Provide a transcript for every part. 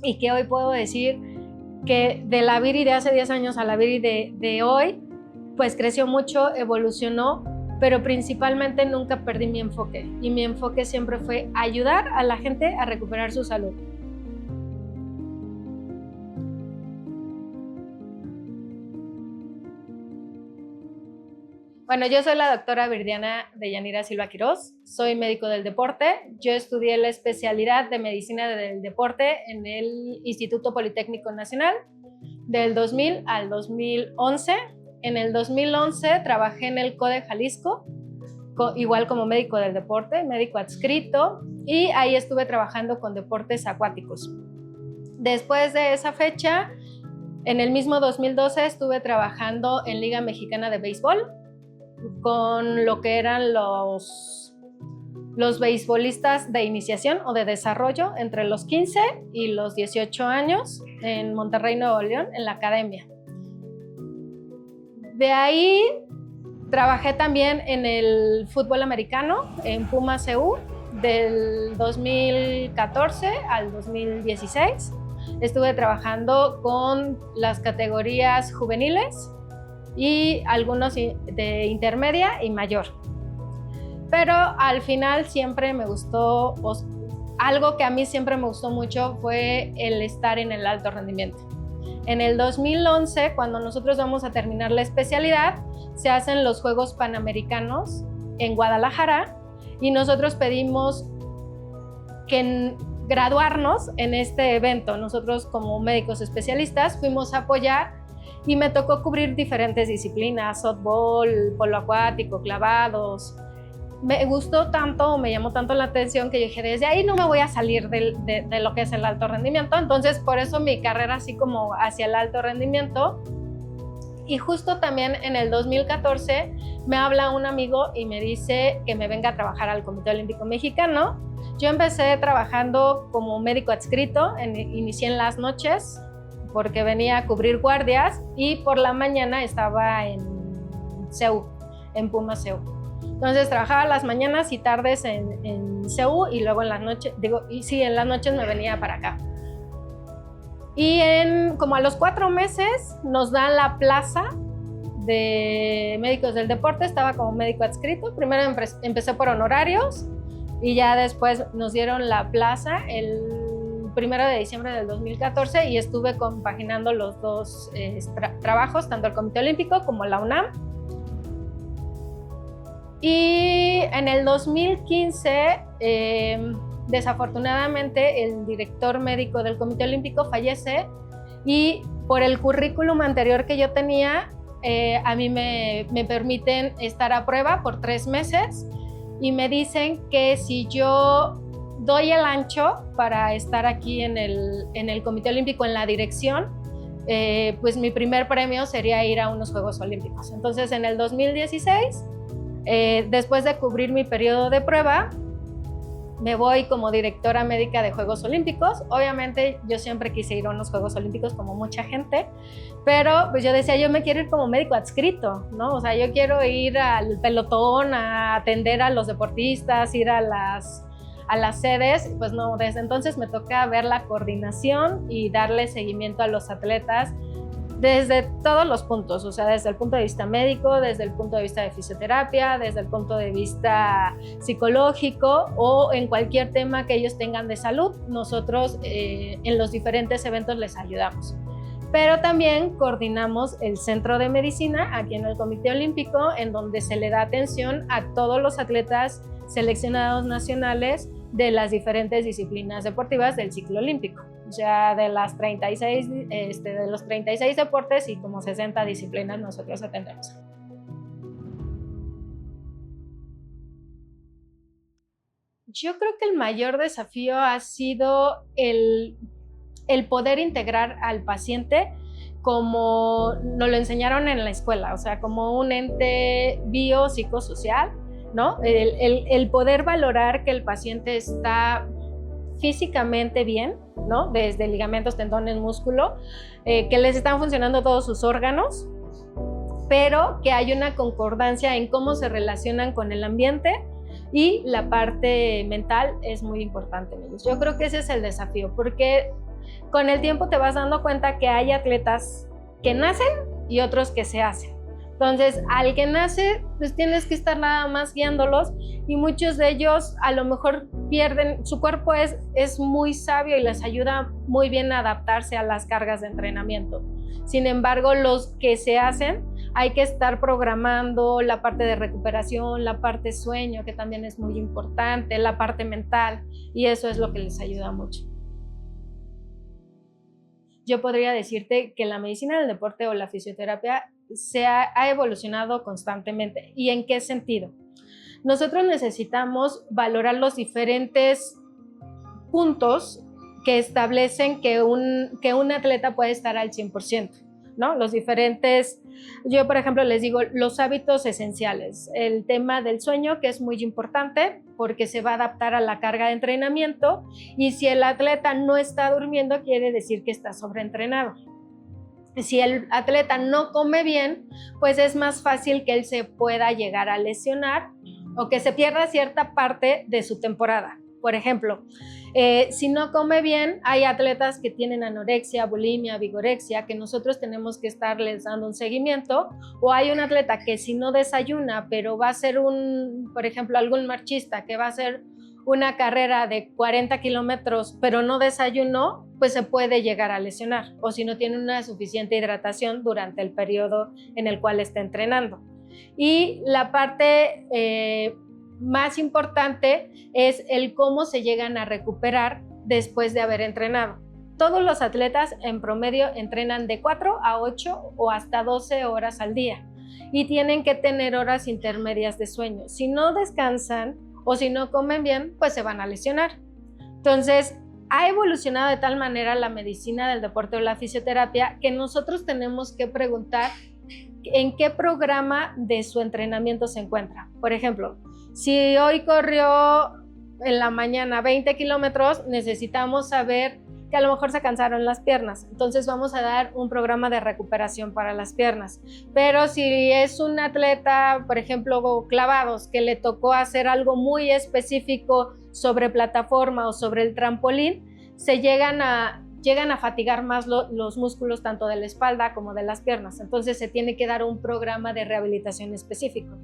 y que hoy puedo decir que de la Viri de hace 10 años a la Viri de hoy, pues creció mucho, evolucionó, pero principalmente nunca perdí mi enfoque, y mi enfoque siempre fue ayudar a la gente a recuperar su salud. Bueno, yo soy la doctora Viridiana Deyanira Silva Quirós, soy médico del deporte. Yo estudié la especialidad de medicina del deporte en el Instituto Politécnico Nacional del 2000 al 2011. En el 2011 trabajé en el CODE Jalisco, igual como médico del deporte, médico adscrito, y ahí estuve trabajando con deportes acuáticos. Después de esa fecha, en el mismo 2012 estuve trabajando en Liga Mexicana de Béisbol, con lo que eran los beisbolistas de iniciación o de desarrollo entre los 15 y los 18 años en Monterrey, Nuevo León, en la academia. De ahí trabajé también en el fútbol americano, en Pumas CU, del 2014 al 2016. Estuve trabajando con las categorías juveniles y algunos de intermedia y mayor. Pero al final siempre me gustó, algo que a mí siempre me gustó mucho fue el estar en el alto rendimiento. En el 2011, cuando nosotros vamos a terminar la especialidad, se hacen los Juegos Panamericanos en Guadalajara y nosotros pedimos graduarnos en este evento. Nosotros como médicos especialistas fuimos a apoyar y me tocó cubrir diferentes disciplinas, softball, polo acuático, clavados. Me gustó tanto, me llamó tanto la atención que yo dije, desde ahí no me voy a salir de lo que es el alto rendimiento. Entonces, por eso mi carrera así como hacia el alto rendimiento. Y justo también en el 2014 me habla un amigo y me dice que me venga a trabajar al Comité Olímpico Mexicano. Yo empecé trabajando como médico adscrito, inicié en las noches, porque venía a cubrir guardias, y por la mañana estaba en CEU, en Pumas CEU. Entonces trabajaba las mañanas y tardes en CEU y luego en las noches, en las noches me venía para acá. Y como a los 4 meses nos dan la plaza de médicos del deporte. Estaba como médico adscrito, primero empecé por honorarios y ya después nos dieron la plaza el 1 de diciembre del 2014 y estuve compaginando los dos trabajos, tanto el Comité Olímpico como la UNAM. Y en el 2015, desafortunadamente, el director médico del Comité Olímpico fallece y por el currículum anterior que yo tenía, a mí me permiten estar a prueba por 3 meses y me dicen que si yo doy el ancho para estar aquí en el Comité Olímpico, en la dirección, pues mi primer premio sería ir a unos Juegos Olímpicos. Entonces, en el 2016, después de cubrir mi periodo de prueba, me voy como directora médica de Juegos Olímpicos. Obviamente yo siempre quise ir a unos Juegos Olímpicos como mucha gente, pero pues yo decía, yo me quiero ir como médico adscrito, ¿no? O sea, yo quiero ir al pelotón, a atender a los deportistas, ir a las sedes. Pues no, desde entonces me toca ver la coordinación y darle seguimiento a los atletas desde todos los puntos, o sea, desde el punto de vista médico, desde el punto de vista de fisioterapia, desde el punto de vista psicológico o en cualquier tema que ellos tengan de salud. Nosotros en los diferentes eventos les ayudamos. Pero también coordinamos el centro de medicina aquí en el Comité Olímpico, en donde se le da atención a todos los atletas seleccionados nacionales de las diferentes disciplinas deportivas del ciclo olímpico. O sea, de los 36 deportes y como 60 disciplinas nosotros atendemos. Yo creo que el mayor desafío ha sido el poder integrar al paciente como nos lo enseñaron en la escuela, o sea, como un ente biopsicosocial, ¿no? El poder valorar que el paciente está físicamente bien, ¿no? Desde ligamentos, tendones, músculo, que les están funcionando todos sus órganos, pero que hay una concordancia en cómo se relacionan con el ambiente, y la parte mental es muy importante, amigos. Yo creo que ese es el desafío, porque con el tiempo te vas dando cuenta que hay atletas que nacen y otros que se hacen. Entonces, al que nace, pues tienes que estar nada más guiándolos, y muchos de ellos a lo mejor pierden, su cuerpo es muy sabio y les ayuda muy bien a adaptarse a las cargas de entrenamiento. Sin embargo, los que se hacen, hay que estar programando la parte de recuperación, la parte sueño, que también es muy importante, la parte mental, y eso es lo que les ayuda mucho. Yo podría decirte que la medicina del deporte o la fisioterapia ha evolucionado constantemente. ¿Y en qué sentido? Nosotros necesitamos valorar los diferentes puntos que establecen que un atleta puede estar al 100%, ¿no? Los diferentes, yo por ejemplo les digo, los hábitos esenciales, el tema del sueño, que es muy importante porque se va a adaptar a la carga de entrenamiento, y si el atleta no está durmiendo, quiere decir que está sobreentrenado. Si el atleta no come bien, pues es más fácil que él se pueda llegar a lesionar o que se pierda cierta parte de su temporada. Por ejemplo, si no come bien, hay atletas que tienen anorexia, bulimia, vigorexia, que nosotros tenemos que estarles dando un seguimiento, o hay un atleta que si no desayuna, pero va a ser por ejemplo, algún marchista que va a hacer una carrera de 40 kilómetros, pero no desayunó, pues se puede llegar a lesionar, o si no tiene una suficiente hidratación durante el periodo en el cual está entrenando. Y la parte más importante es el cómo se llegan a recuperar después de haber entrenado. Todos los atletas en promedio entrenan de 4 a 8 o hasta 12 horas al día, y tienen que tener horas intermedias de sueño. Si no descansan o si no comen bien, pues se van a lesionar. Entonces, ha evolucionado de tal manera la medicina del deporte o la fisioterapia que nosotros tenemos que preguntar en qué programa de su entrenamiento se encuentra. Por ejemplo, si hoy corrió en la mañana 20 kilómetros, necesitamos saber que a lo mejor se cansaron las piernas, entonces vamos a dar un programa de recuperación para las piernas. Pero si es un atleta, por ejemplo, clavados, que le tocó hacer algo muy específico sobre plataforma o sobre el trampolín, se llegan a fatigar más los músculos tanto de la espalda como de las piernas, entonces se tiene que dar un programa de rehabilitación específico.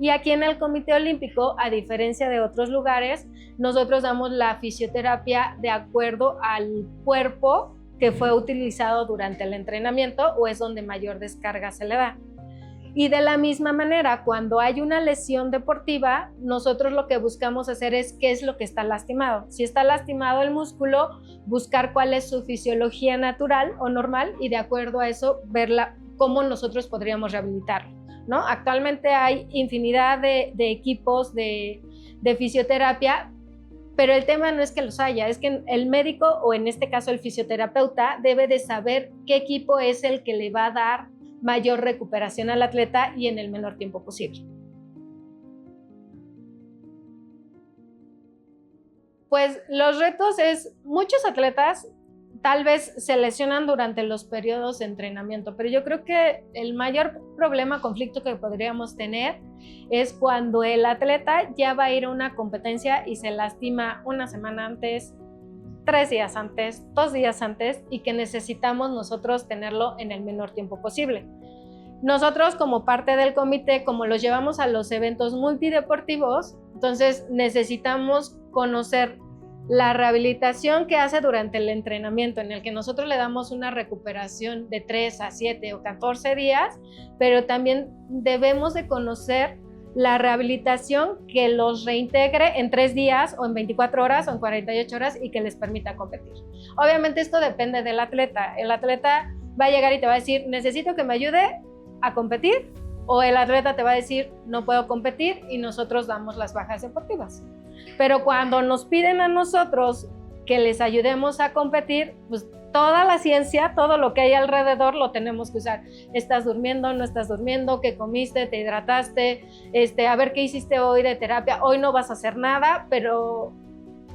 Y aquí en el Comité Olímpico, a diferencia de otros lugares, nosotros damos la fisioterapia de acuerdo al cuerpo que fue utilizado durante el entrenamiento o es donde mayor descarga se le da. Y de la misma manera, cuando hay una lesión deportiva, nosotros lo que buscamos hacer es qué es lo que está lastimado. Si está lastimado el músculo, buscar cuál es su fisiología natural o normal, y de acuerdo a eso verla cómo nosotros podríamos rehabilitarlo, ¿no? Actualmente hay infinidad de equipos de fisioterapia, pero el tema no es que los haya, es que el médico, o en este caso el fisioterapeuta, debe de saber qué equipo es el que le va a dar mayor recuperación al atleta y en el menor tiempo posible. Pues los retos es, muchos atletas tal vez se lesionan durante los periodos de entrenamiento, pero yo creo que el mayor problema, conflicto que podríamos tener es cuando el atleta ya va a ir a una competencia y se lastima una semana antes, 3 días antes, 2 días antes, y que necesitamos nosotros tenerlo en el menor tiempo posible. Nosotros, como parte del comité, como los llevamos a los eventos multideportivos, entonces necesitamos conocer la rehabilitación que hace durante el entrenamiento, en el que nosotros le damos una recuperación de 3 a 7 o 14 días, pero también debemos de conocer la rehabilitación que los reintegre en 3 días o en 24 horas o en 48 horas y que les permita competir. Obviamente esto depende del atleta. El atleta va a llegar y te va a decir, necesito que me ayude a competir, o el atleta te va a decir, no puedo competir, y nosotros damos las bajas deportivas. Pero cuando nos piden a nosotros que les ayudemos a competir, pues toda la ciencia, todo lo que hay alrededor lo tenemos que usar. ¿Estás durmiendo? ¿No estás durmiendo? ¿Qué comiste? ¿Te hidrataste? A ver qué hiciste hoy de terapia. Hoy no vas a hacer nada, pero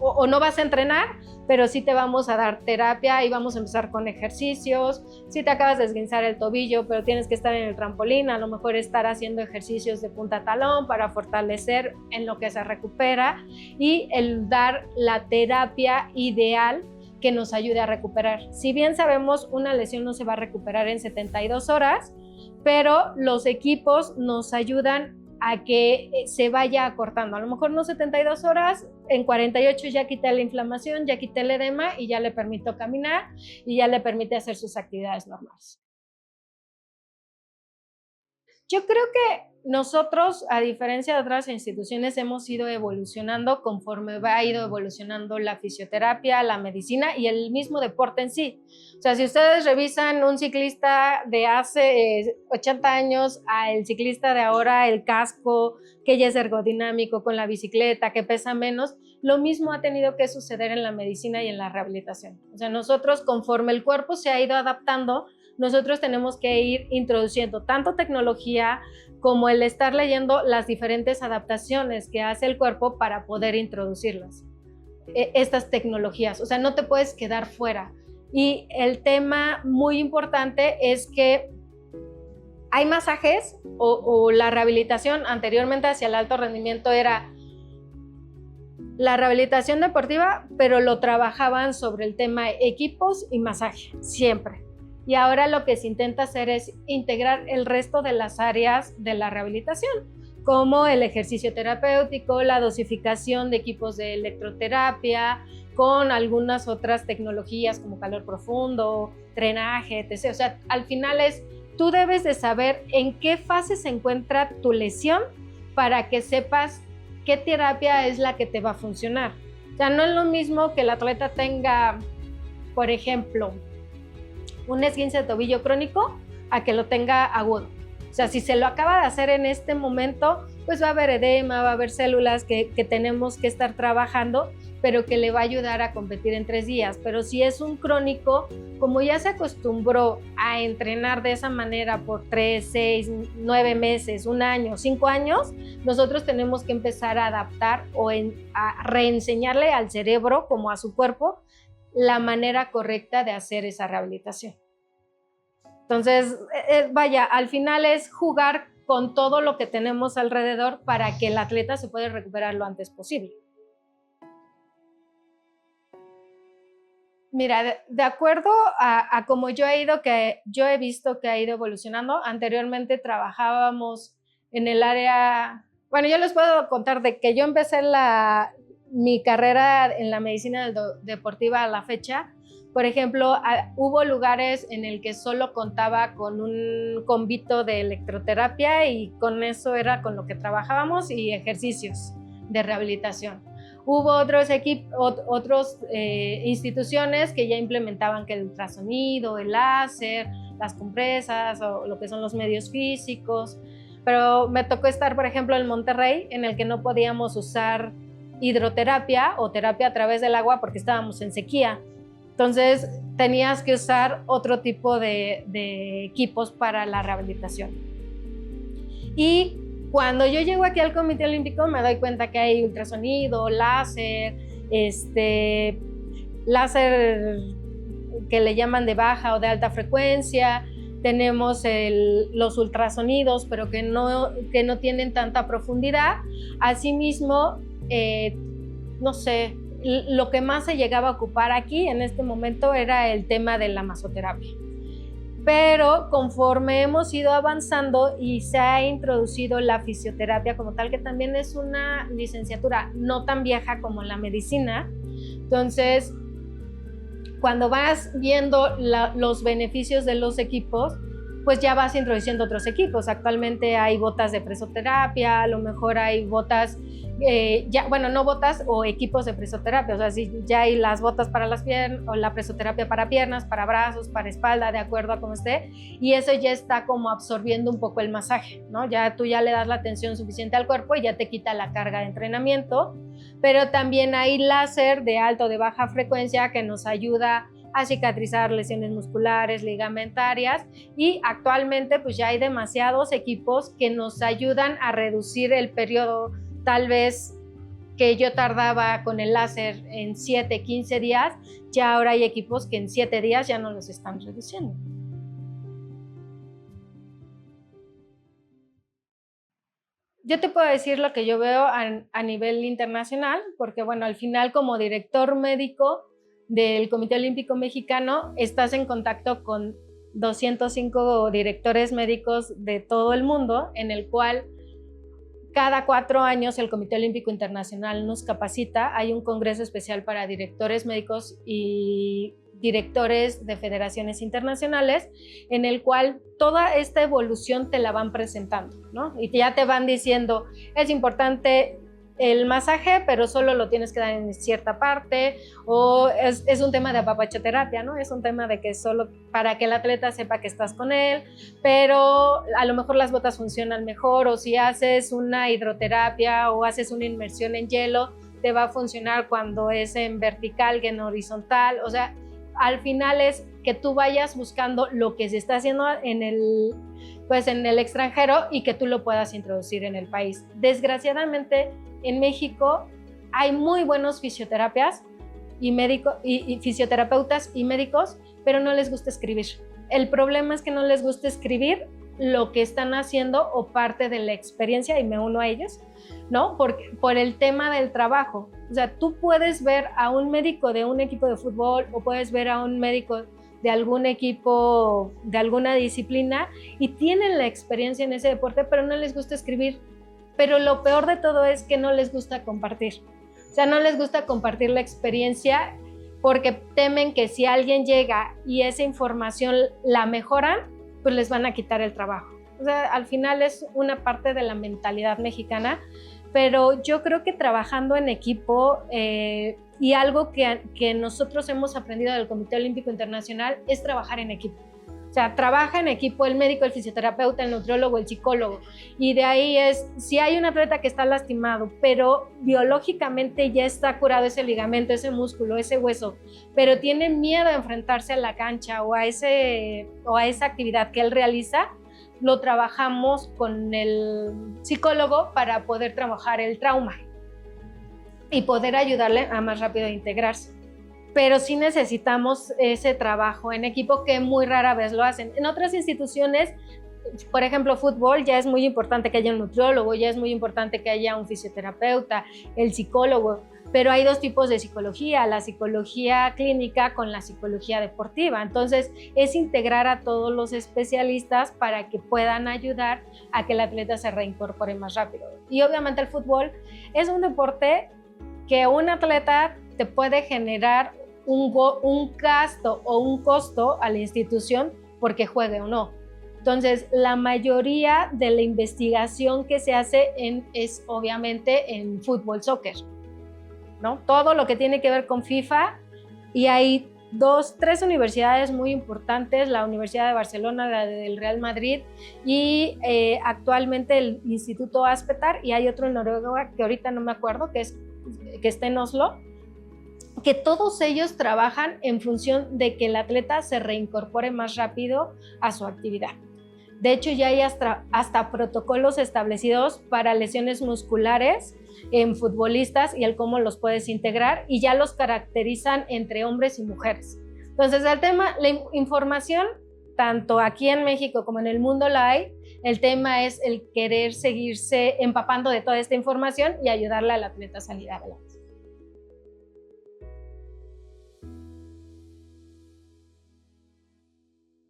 o no vas a entrenar, pero sí te vamos a dar terapia y vamos a empezar con ejercicios. Si te acabas de esguinzar el tobillo, pero tienes que estar en el trampolín, a lo mejor estar haciendo ejercicios de punta talón para fortalecer en lo que se recupera, y el dar la terapia ideal que nos ayude a recuperar. Si bien sabemos, una lesión no se va a recuperar en 72 horas, pero los equipos nos ayudan a que se vaya acortando. A lo mejor no 72 horas, en 48 ya quité la inflamación, ya quité el edema y ya le permito caminar y ya le permite hacer sus actividades normales. Yo creo que nosotros, a diferencia de otras instituciones, hemos ido evolucionando conforme ha ido evolucionando la fisioterapia, la medicina y el mismo deporte en sí. O sea, si ustedes revisan un ciclista de hace 80 años al ciclista de ahora, el casco, que ya es ergodinámico con la bicicleta, que pesa menos, lo mismo ha tenido que suceder en la medicina y en la rehabilitación. O sea, nosotros, conforme el cuerpo se ha ido adaptando, nosotros tenemos que ir introduciendo tanto tecnología como el estar leyendo las diferentes adaptaciones que hace el cuerpo para poder introducirlas, estas tecnologías. O sea, no te puedes quedar fuera. Y el tema muy importante es que hay masajes o la rehabilitación anteriormente hacia el alto rendimiento era la rehabilitación deportiva, pero lo trabajaban sobre el tema equipos y masaje, siempre. Y ahora lo que se intenta hacer es integrar el resto de las áreas de la rehabilitación, como el ejercicio terapéutico, la dosificación de equipos de electroterapia, con algunas otras tecnologías como calor profundo, drenaje, etc. O sea, al final tú debes de saber en qué fase se encuentra tu lesión para que sepas qué terapia es la que te va a funcionar. O sea, no es lo mismo que el atleta tenga, por ejemplo, un esguince de tobillo crónico a que lo tenga agudo. O sea, si se lo acaba de hacer en este momento, pues va a haber edema, va a haber células que tenemos que estar trabajando, pero que le va a ayudar a competir en 3 días. Pero si es un crónico, como ya se acostumbró a entrenar de esa manera por 3, 6, 9 meses, 1 año, 5 años, nosotros tenemos que empezar a adaptar o a reenseñarle al cerebro como a su cuerpo la manera correcta de hacer esa rehabilitación. Entonces, vaya, al final es jugar con todo lo que tenemos alrededor para que el atleta se pueda recuperar lo antes posible. Mira, de acuerdo a como yo he visto que ha ido evolucionando, anteriormente trabajábamos en el área, bueno, yo les puedo contar de que yo empecé mi carrera en la medicina deportiva a la fecha. Por ejemplo, hubo lugares en el que solo contaba con un convito de electroterapia y con eso era con lo que trabajábamos y ejercicios de rehabilitación. Hubo otras instituciones que ya implementaban que el ultrasonido, el láser, las compresas o lo que son los medios físicos, pero me tocó estar, por ejemplo, en Monterrey, en el que no podíamos usar hidroterapia o terapia a través del agua porque estábamos en sequía. Entonces tenías que usar otro tipo de equipos para la rehabilitación. Y cuando yo llego aquí al Comité Olímpico me doy cuenta que hay ultrasonido, láser, láser que le llaman de baja o de alta frecuencia, tenemos los ultrasonidos, pero que no tienen tanta profundidad. Asimismo, no sé, lo que más se llegaba a ocupar aquí en este momento era el tema de la masoterapia. Pero conforme hemos ido avanzando y se ha introducido la fisioterapia como tal, que también es una licenciatura no tan vieja como la medicina, entonces cuando vas viendo los beneficios de los equipos, pues ya vas introduciendo otros equipos. Actualmente hay botas de presoterapia, a lo mejor hay botas, no botas o equipos de presoterapia, o sea, sí, ya hay las botas para las piernas, o la presoterapia para piernas, para brazos, para espalda, de acuerdo a cómo esté, y eso ya está como absorbiendo un poco el masaje, ¿no? Ya tú ya le das la atención suficiente al cuerpo y ya te quita la carga de entrenamiento, pero también hay láser de alta o de baja frecuencia que nos ayuda a cicatrizar lesiones musculares, ligamentarias, y actualmente pues ya hay demasiados equipos que nos ayudan a reducir el periodo tal vez que yo tardaba con el láser en 7, 15 días, ya ahora hay equipos que en 7 días ya no los están reduciendo. Yo te puedo decir lo que yo veo a nivel internacional, porque bueno, al final como director médico del Comité Olímpico Mexicano, estás en contacto con 205 directores médicos de todo el mundo, en el cual cada 4 años el Comité Olímpico Internacional nos capacita. Hay un congreso especial para directores médicos y directores de federaciones internacionales, en el cual toda esta evolución te la van presentando, ¿no? Y ya te van diciendo, es importante el masaje, pero solo lo tienes que dar en cierta parte, o es un tema de apapachoterapia, ¿no? Es un tema de que solo para que el atleta sepa que estás con él, pero a lo mejor las botas funcionan mejor, o si haces una hidroterapia o haces una inmersión en hielo, te va a funcionar cuando es en vertical que en horizontal. O sea, al final es que tú vayas buscando lo que se está haciendo en el extranjero y que tú lo puedas introducir en el país. Desgraciadamente, en México hay muy buenos fisioterapias y fisioterapeutas y médicos, pero no les gusta escribir. El problema es que no les gusta escribir lo que están haciendo o parte de la experiencia, y me uno a ellos, ¿no? Por el tema del trabajo. O sea, tú puedes ver a un médico de un equipo de fútbol o puedes ver a un médico de algún equipo, de alguna disciplina, y tienen la experiencia en ese deporte, pero no les gusta escribir. Pero lo peor de todo es que no les gusta compartir. O sea, no les gusta compartir la experiencia porque temen que si alguien llega y esa información la mejoran, pues les van a quitar el trabajo. O sea, al final es una parte de la mentalidad mexicana, pero yo creo que trabajando en equipo y algo que nosotros hemos aprendido del Comité Olímpico Internacional es trabajar en equipo. O sea, trabaja en equipo el médico, el fisioterapeuta, el nutriólogo, el psicólogo. Y de ahí es, si hay un atleta que está lastimado, pero biológicamente ya está curado ese ligamento, ese músculo, ese hueso, pero tiene miedo a enfrentarse a la cancha o a esa actividad que él realiza, lo trabajamos con el psicólogo para poder trabajar el trauma y poder ayudarle a más rápido integrarse. Pero sí necesitamos ese trabajo en equipo que muy rara vez lo hacen. En otras instituciones, por ejemplo, fútbol, ya es muy importante que haya un nutriólogo, ya es muy importante que haya un fisioterapeuta, el psicólogo, pero hay 2 tipos de psicología, la psicología clínica con la psicología deportiva. Entonces, es integrar a todos los especialistas para que puedan ayudar a que el atleta se reincorpore más rápido. Y obviamente el fútbol es un deporte que un atleta te puede generar un gasto o un costo a la institución porque juegue o no. Entonces, la mayoría de la investigación que se hace es obviamente en fútbol, soccer, ¿no? Todo lo que tiene que ver con FIFA, y hay 3 universidades muy importantes, la Universidad de Barcelona, la del Real Madrid y actualmente el Instituto Aspetar, y hay otro en Noruega que ahorita no me acuerdo, que está en Oslo, que todos ellos trabajan en función de que el atleta se reincorpore más rápido a su actividad. De hecho, ya hay hasta protocolos establecidos para lesiones musculares en futbolistas y el cómo los puedes integrar, y ya los caracterizan entre hombres y mujeres. Entonces, el tema, la información, tanto aquí en México como en el mundo la hay. El tema es el querer seguirse empapando de toda esta información y ayudarle al atleta a salir adelante.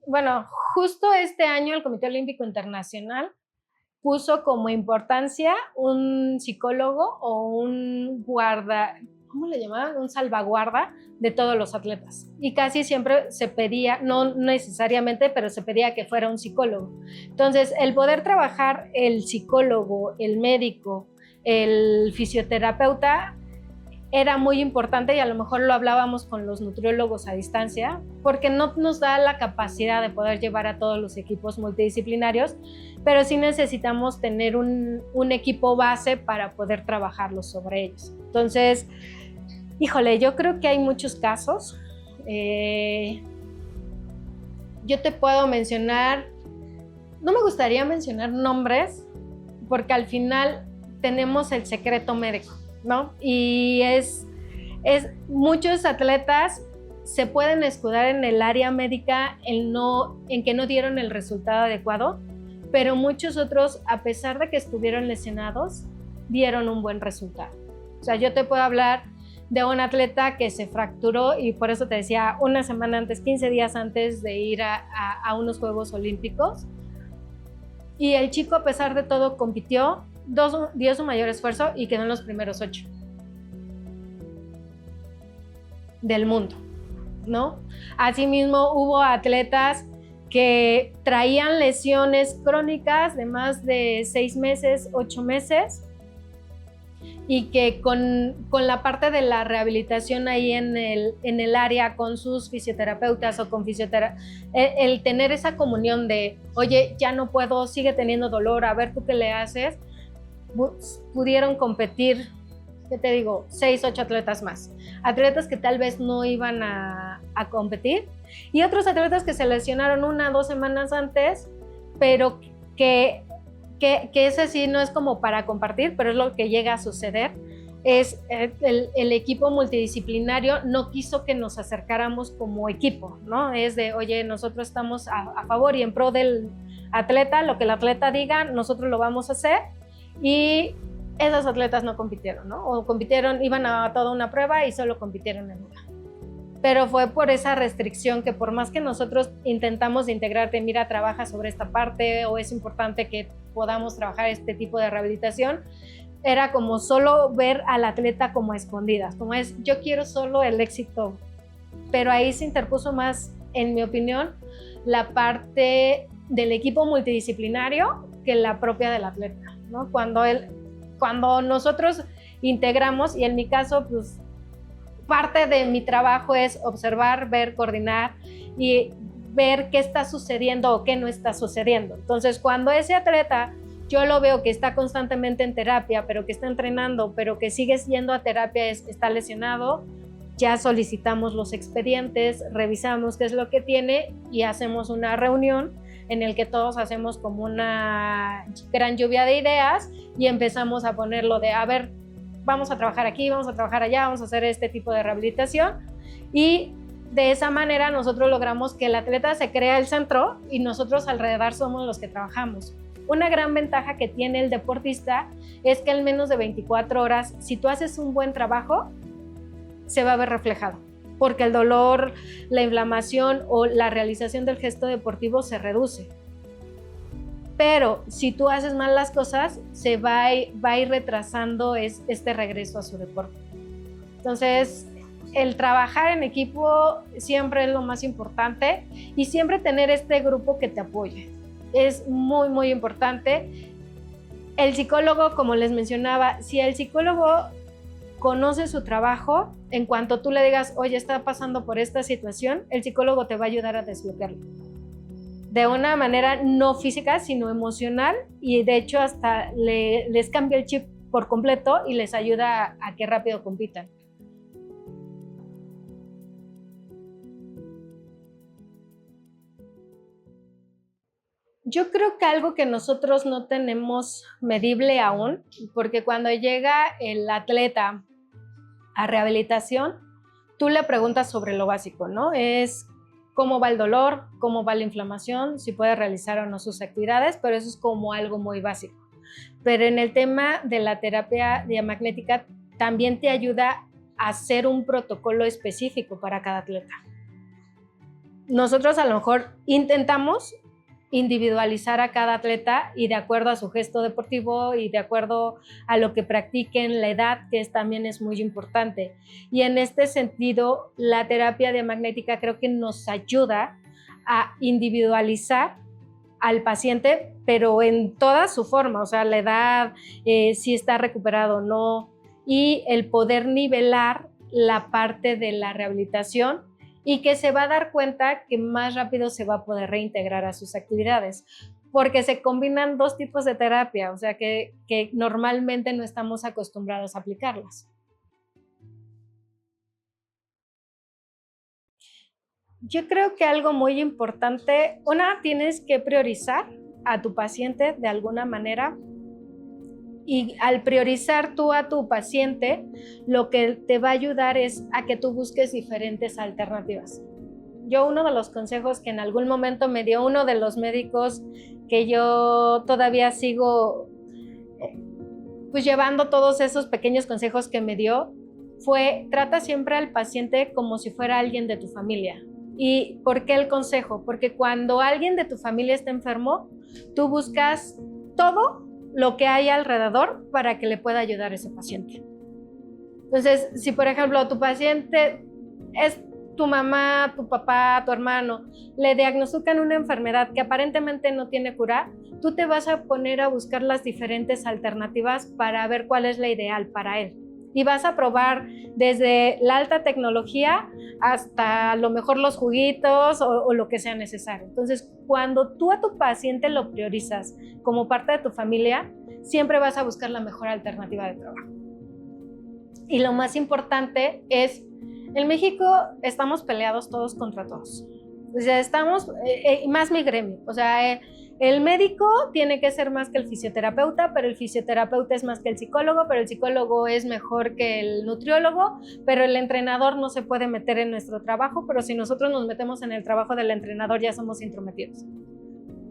Bueno, justo este año el Comité Olímpico Internacional puso como importancia un psicólogo o un guarda, ¿cómo le llamaban? Un salvaguarda de todos los atletas. Y casi siempre se pedía, no necesariamente, pero se pedía que fuera un psicólogo. Entonces, el poder trabajar el psicólogo, el médico, el fisioterapeuta, era muy importante, y a lo mejor lo hablábamos con los nutriólogos a distancia, porque no nos da la capacidad de poder llevar a todos los equipos multidisciplinarios, pero sí necesitamos tener un equipo base para poder trabajarlos sobre ellos. Entonces, híjole, yo creo que hay muchos casos. Yo te puedo mencionar, no me gustaría mencionar nombres, porque al final tenemos el secreto médico, ¿no? Y muchos atletas se pueden escudar en el área médica en que no dieron el resultado adecuado, pero muchos otros, a pesar de que estuvieron lesionados, dieron un buen resultado. O sea, yo te puedo hablar de un atleta que se fracturó y por eso te decía, una semana antes, 15 días antes de ir a unos Juegos Olímpicos. Y el chico, a pesar de todo, compitió, dio su mayor esfuerzo y quedó en los primeros 8 del mundo, ¿no? Asimismo, hubo atletas que traían lesiones crónicas de más de 6 meses, 8 meses, y que con la parte de la rehabilitación ahí en el área con sus fisioterapeutas o con el tener esa comunión de, oye, ya no puedo, sigue teniendo dolor, a ver tú qué le haces, pudieron competir, ¿qué te digo? 6, 8 atletas más. Atletas que tal vez no iban a competir y otros atletas que se lesionaron 1 o 2 semanas antes, pero que ese sí no es como para compartir, pero es lo que llega a suceder. Es el equipo multidisciplinario no quiso que nos acercáramos como equipo, ¿no? Es de, oye, nosotros estamos a favor y en pro del atleta, lo que el atleta diga, nosotros lo vamos a hacer. Y esos atletas no compitieron, ¿no? O compitieron, iban a toda una prueba y solo compitieron en una. Pero fue por esa restricción que por más que nosotros intentamos integrarte, mira, trabaja sobre esta parte o es importante que podamos trabajar este tipo de rehabilitación, era como solo ver al atleta como a escondidas, como es, yo quiero solo el éxito. Pero ahí se interpuso más, en mi opinión, la parte del equipo multidisciplinario que la propia del atleta, ¿no? Cuando nosotros integramos, y en mi caso, pues parte de mi trabajo es observar, ver, coordinar y ver qué está sucediendo o qué no está sucediendo. Entonces, cuando ese atleta yo lo veo que está constantemente en terapia, pero que está entrenando, pero que sigue yendo a terapia, está lesionado, ya solicitamos los expedientes, revisamos qué es lo que tiene y hacemos una reunión en el que todos hacemos como una gran lluvia de ideas y empezamos a ponerlo de, a ver, vamos a trabajar aquí, vamos a trabajar allá, vamos a hacer este tipo de rehabilitación y de esa manera nosotros logramos que el atleta se crea el centro y nosotros alrededor somos los que trabajamos. Una gran ventaja que tiene el deportista es que en menos de 24 horas, si tú haces un buen trabajo, se va a ver reflejado, porque el dolor, la inflamación o la realización del gesto deportivo se reduce. Pero si tú haces mal las cosas, se va a ir retrasando este regreso a su deporte. Entonces, el trabajar en equipo siempre es lo más importante y siempre tener este grupo que te apoye. Es muy, muy importante. El psicólogo, como les mencionaba, si el psicólogo conoce su trabajo, en cuanto tú le digas, oye, está pasando por esta situación, el psicólogo te va a ayudar a desbloquearlo. De una manera no física, sino emocional, y de hecho hasta les cambia el chip por completo y les ayuda a que rápido compitan. Yo creo que algo que nosotros no tenemos medible aún, porque cuando llega el atleta a rehabilitación, tú le preguntas sobre lo básico, ¿no? Es cómo va el dolor, cómo va la inflamación, si puede realizar o no sus actividades, pero eso es como algo muy básico. Pero en el tema de la terapia diamagnética también te ayuda a hacer un protocolo específico para cada atleta. Nosotros a lo mejor intentamos individualizar a cada atleta y de acuerdo a su gesto deportivo y de acuerdo a lo que practiquen, la edad, que también es muy importante. Y en este sentido, la terapia diamagnética creo que nos ayuda a individualizar al paciente, pero en toda su forma, o sea, la edad, si está recuperado o no, y el poder nivelar la parte de la rehabilitación y que se va a dar cuenta que más rápido se va a poder reintegrar a sus actividades, porque se combinan dos tipos de terapia, o sea que normalmente no estamos acostumbrados a aplicarlas. Yo creo que algo muy importante, tienes que priorizar a tu paciente de alguna manera, y al priorizar tú a tu paciente, lo que te va a ayudar es a que tú busques diferentes alternativas. Yo uno de los consejos que en algún momento me dio uno de los médicos que yo todavía sigo pues llevando todos esos pequeños consejos que me dio, fue: trata siempre al paciente como si fuera alguien de tu familia. ¿Y por qué el consejo? Porque cuando alguien de tu familia está enfermo, tú buscas todo lo que hay alrededor para que le pueda ayudar a ese paciente. Entonces, si por ejemplo tu paciente es tu mamá, tu papá, tu hermano, le diagnostican una enfermedad que aparentemente no tiene cura, tú te vas a poner a buscar las diferentes alternativas para ver cuál es la ideal para él. Y vas a probar desde la alta tecnología hasta a lo mejor los juguitos o lo que sea necesario. Entonces, cuando tú a tu paciente lo priorizas como parte de tu familia, siempre vas a buscar la mejor alternativa de trabajo. Y lo más importante es, en México estamos peleados todos contra todos. O sea, estamos, más mi gremio, o sea, el médico tiene que ser más que el fisioterapeuta, pero el fisioterapeuta es más que el psicólogo, pero el psicólogo es mejor que el nutriólogo, pero el entrenador no se puede meter en nuestro trabajo, pero si nosotros nos metemos en el trabajo del entrenador ya somos intrometidos.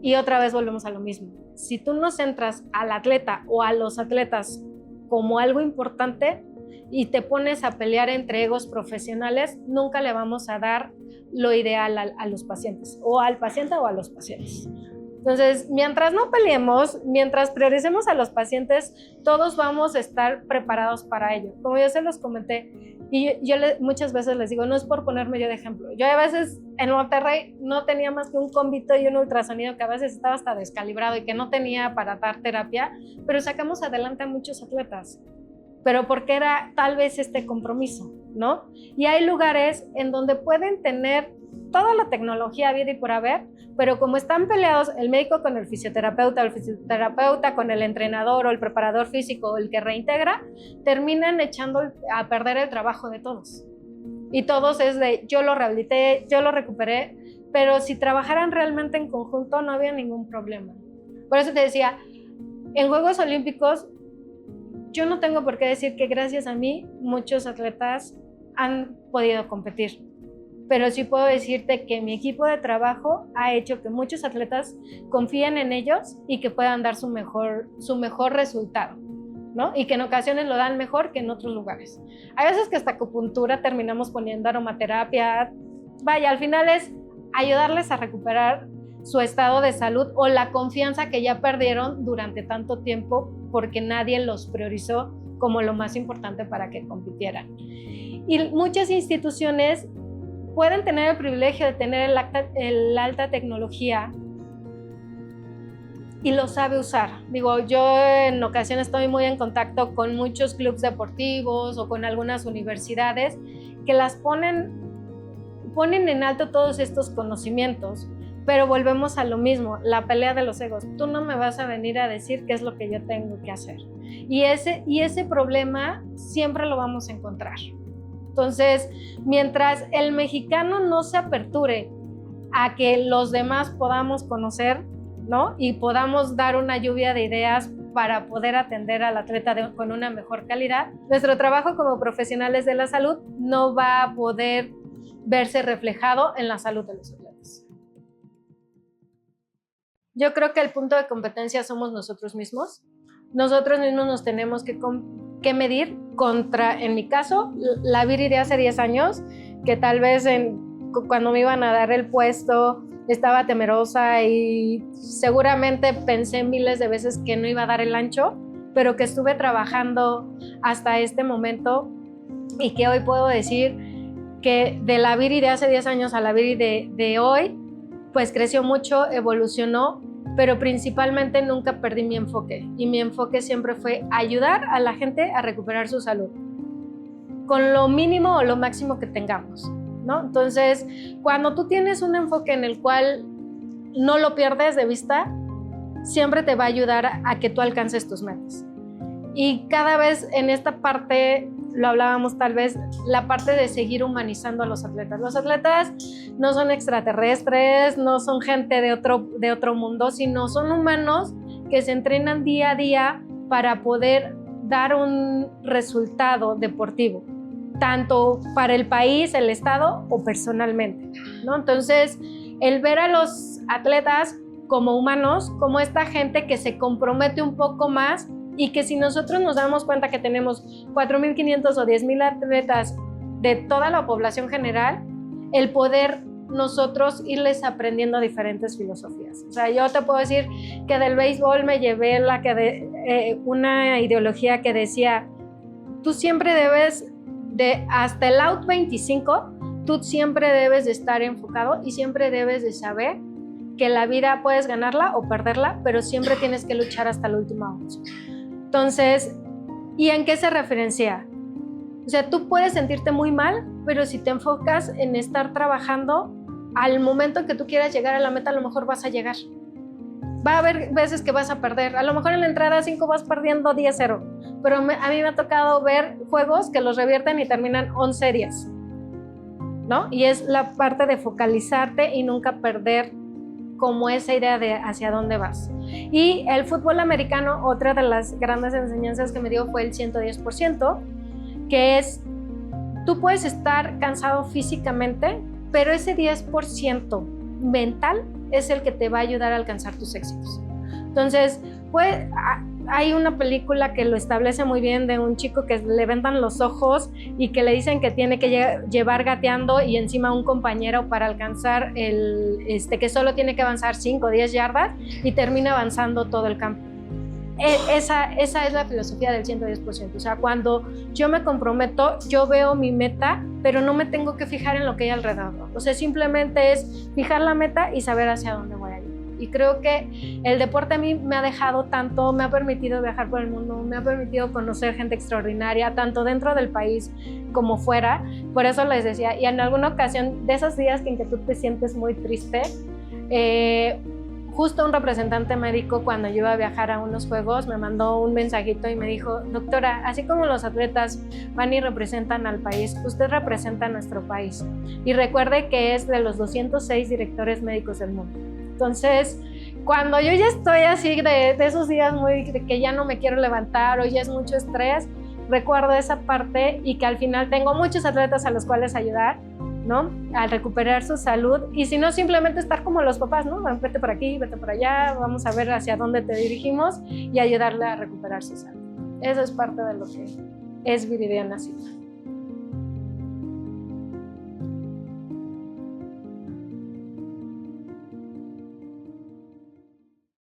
Y otra vez volvemos a lo mismo. Si tú no centras al atleta o a los atletas como algo importante y te pones a pelear entre egos profesionales, nunca le vamos a dar lo ideal a los pacientes, o al paciente o a los pacientes. Entonces, mientras no peleemos, mientras prioricemos a los pacientes, todos vamos a estar preparados para ello. Como yo se los comenté, y yo muchas veces les digo, no es por ponerme yo de ejemplo. Yo a veces en Monterrey no tenía más que un combito y un ultrasonido que a veces estaba hasta descalibrado y que no tenía para dar terapia, pero sacamos adelante a muchos atletas. Pero porque era tal vez este compromiso, ¿no? Y hay lugares en donde pueden tener toda la tecnología vida y por haber, pero como están peleados el médico con el fisioterapeuta con el entrenador o el preparador físico o el que reintegra, terminan echando a perder el trabajo de todos. Y todos es de, yo lo rehabilité, yo lo recuperé, pero si trabajaran realmente en conjunto no había ningún problema. Por eso te decía, en Juegos Olímpicos, yo no tengo por qué decir que gracias a mí muchos atletas han podido competir, pero sí puedo decirte que mi equipo de trabajo ha hecho que muchos atletas confíen en ellos y que puedan dar su mejor resultado, ¿no? Y que en ocasiones lo dan mejor que en otros lugares. Hay veces que hasta acupuntura terminamos poniendo aromaterapia. Vaya, al final es ayudarles a recuperar su estado de salud o la confianza que ya perdieron durante tanto tiempo porque nadie los priorizó como lo más importante para que compitieran. Y muchas instituciones pueden tener el privilegio de tener el alta tecnología y lo sabe usar. Digo, yo en ocasiones estoy muy en contacto con muchos clubes deportivos o con algunas universidades que las ponen en alto todos estos conocimientos. Pero volvemos a lo mismo, la pelea de los egos. Tú no me vas a venir a decir qué es lo que yo tengo que hacer. Y ese problema siempre lo vamos a encontrar. Entonces, mientras el mexicano no se aperture a que los demás podamos conocer, ¿no? Y podamos dar una lluvia de ideas para poder atender al atleta con una mejor calidad, nuestro trabajo como profesionales de la salud no va a poder verse reflejado en la salud de los atletas. Yo creo que el punto de competencia somos nosotros mismos. Nosotros mismos nos tenemos que medir contra, en mi caso, la Viri de hace 10 años, que tal vez cuando me iban a dar el puesto estaba temerosa y seguramente pensé miles de veces que no iba a dar el ancho, pero que estuve trabajando hasta este momento y que hoy puedo decir que de la Viri de hace 10 años a la Viri de hoy, pues creció mucho, evolucionó, pero principalmente nunca perdí mi enfoque. Y mi enfoque siempre fue ayudar a la gente a recuperar su salud, con lo mínimo o lo máximo que tengamos, ¿no? Entonces, cuando tú tienes un enfoque en el cual no lo pierdes de vista, siempre te va a ayudar a que tú alcances tus metas. Y cada vez en esta parte, lo hablábamos tal vez, la parte de seguir humanizando a los atletas. Los atletas no son extraterrestres, no son gente de otro mundo, sino son humanos que se entrenan día a día para poder dar un resultado deportivo, tanto para el país, el estado o personalmente, ¿no? Entonces, el ver a los atletas como humanos, como esta gente que se compromete un poco más y que si nosotros nos damos cuenta que tenemos 4.500 o 10.000 atletas de toda la población general, el poder nosotros irles aprendiendo diferentes filosofías. O sea, yo te puedo decir que del béisbol me llevé una ideología que decía, tú siempre debes hasta el out 25, tú siempre debes de estar enfocado y siempre debes de saber que la vida puedes ganarla o perderla, pero siempre tienes que luchar hasta el último out. Entonces, ¿y en qué se referencia? O sea, tú puedes sentirte muy mal, pero si te enfocas en estar trabajando, al momento en que tú quieras llegar a la meta, a lo mejor vas a llegar. Va a haber veces que vas a perder. A lo mejor en la entrada 5 vas perdiendo 10-0, pero a mí me ha tocado ver juegos que los revierten y terminan 11-10, ¿no? Y es la parte de focalizarte y nunca perder como esa idea de hacia dónde vas. Y el fútbol americano, otra de las grandes enseñanzas que me dio fue el 110%, que es, tú puedes estar cansado físicamente, pero ese 10% mental es el que te va a ayudar a alcanzar tus éxitos. Entonces, hay una película que lo establece muy bien, de un chico que le vendan los ojos y que le dicen que tiene que llevar gateando y encima un compañero para alcanzar que solo tiene que avanzar 5 o 10 yardas y termina avanzando todo el campo. Esa es la filosofía del 110%. O sea, cuando yo me comprometo, yo veo mi meta, pero no me tengo que fijar en lo que hay alrededor. O sea, simplemente es fijar la meta y saber hacia dónde voy a ir. Y creo que el deporte a mí me ha dejado tanto, me ha permitido viajar por el mundo, me ha permitido conocer gente extraordinaria, tanto dentro del país como fuera. Por eso les decía, y en alguna ocasión, de esos días en que tú te sientes muy triste, justo un representante médico, cuando yo iba a viajar a unos juegos, me mandó un mensajito y me dijo, doctora, así como los atletas van y representan al país, usted representa a nuestro país. Y recuerde que es de los 206 directores médicos del mundo. Entonces, cuando yo ya estoy así de esos días de que ya no me quiero levantar o ya es mucho estrés, recuerdo esa parte y que al final tengo muchos atletas a los cuales ayudar, ¿no? Al recuperar su salud, y si no, simplemente estar como los papás, ¿no? Vete por aquí, vete por allá, vamos a ver hacia dónde te dirigimos y ayudarle a recuperar su salud. Eso es parte de lo que es Viridiana Silva.